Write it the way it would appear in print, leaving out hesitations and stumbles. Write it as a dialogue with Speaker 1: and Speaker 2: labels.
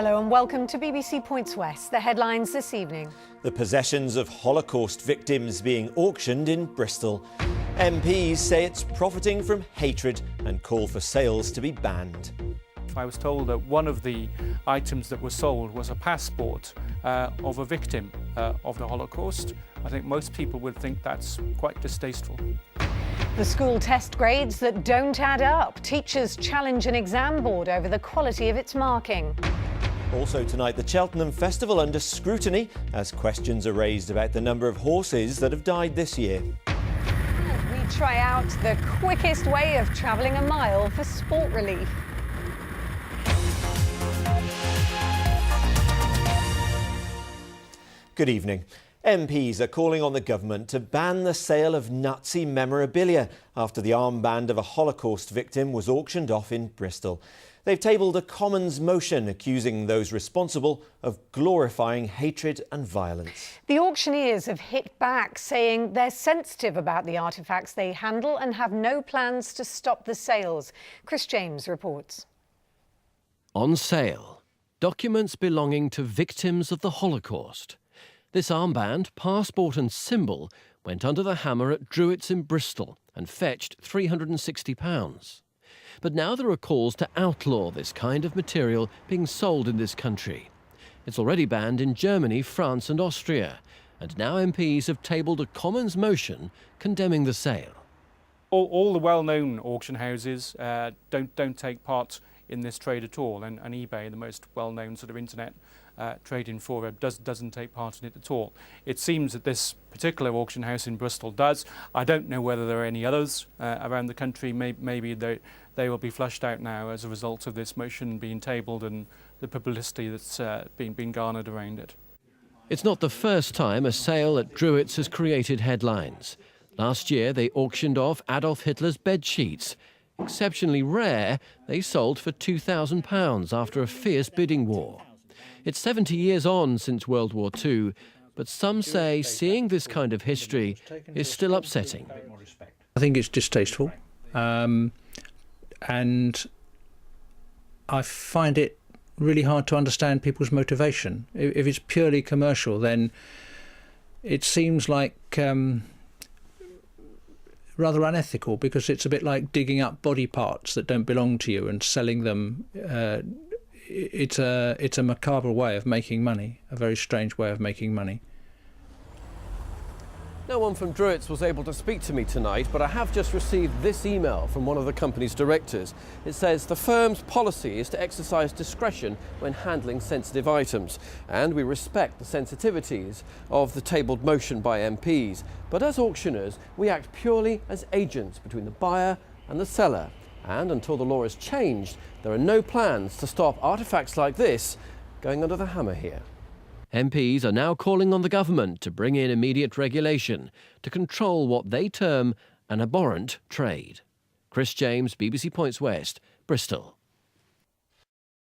Speaker 1: Hello and welcome to BBC Points West. The headlines this evening.
Speaker 2: The possessions of Holocaust victims being auctioned in Bristol. MPs say it's profiting from hatred and call for sales to be banned.
Speaker 3: I was told that one of the items that was sold was a passport of a victim of the Holocaust. I think most people would think that's quite distasteful.
Speaker 1: The school test grades that don't add up. Teachers challenge an exam board over the quality of its marking.
Speaker 2: Also tonight, the Cheltenham Festival under scrutiny as questions are raised about the number of horses that have died this year.
Speaker 1: We try out the quickest way of travelling a mile for sport relief.
Speaker 2: Good evening. MPs are calling on the government to ban the sale of Nazi memorabilia after the armband of a Holocaust victim was auctioned off in Bristol. They've tabled a Commons motion accusing those responsible of glorifying hatred and violence.
Speaker 1: The auctioneers have hit back, saying they're sensitive about the artefacts they handle and have no plans to stop the sales. Chris James reports.
Speaker 4: On sale, documents belonging to victims of the Holocaust. This armband, passport and symbol went under the hammer at Druitt's in Bristol and fetched £360. But now there are calls to outlaw this kind of material being sold in this country. It's already banned in Germany, France and Austria, and now MPs have tabled a Commons motion condemning the sale.
Speaker 3: All the well-known auction houses don't take part in this trade at all, and eBay, the most well-known sort of internet trading forum, doesn't take part in it at all. It seems that this particular auction house in Bristol does. I don't know whether there are any others around the country. Maybe they will be flushed out now as a result of this motion being tabled and the publicity that's been garnered around it.
Speaker 4: It's not the first time a sale at Druitt's has created headlines. Last year they auctioned off Adolf Hitler's bed sheets. Exceptionally rare, they sold for £2,000 after a fierce bidding war. It's 70 years on since World War II, but some say seeing this kind of history is still upsetting.
Speaker 5: I think it's distasteful, and I find it really hard to understand people's motivation. If it's purely commercial, then it seems like rather unethical, because it's a bit like digging up body parts that don't belong to you and selling them. It's a macabre way of making money, a very strange way of making money.
Speaker 4: No one from Druitt's was able to speak to me tonight, but I have just received this email from one of the company's directors. It says the firm's policy is to exercise discretion when handling sensitive items, and we respect the sensitivities of the tabled motion by MPs. But as auctioneers, we act purely as agents between the buyer and the seller. And until the law is changed, there are no plans to stop artefacts like this going under the hammer here. MPs are now calling on the government to bring in immediate regulation to control what they term an abhorrent trade. Chris James, BBC Points West, Bristol.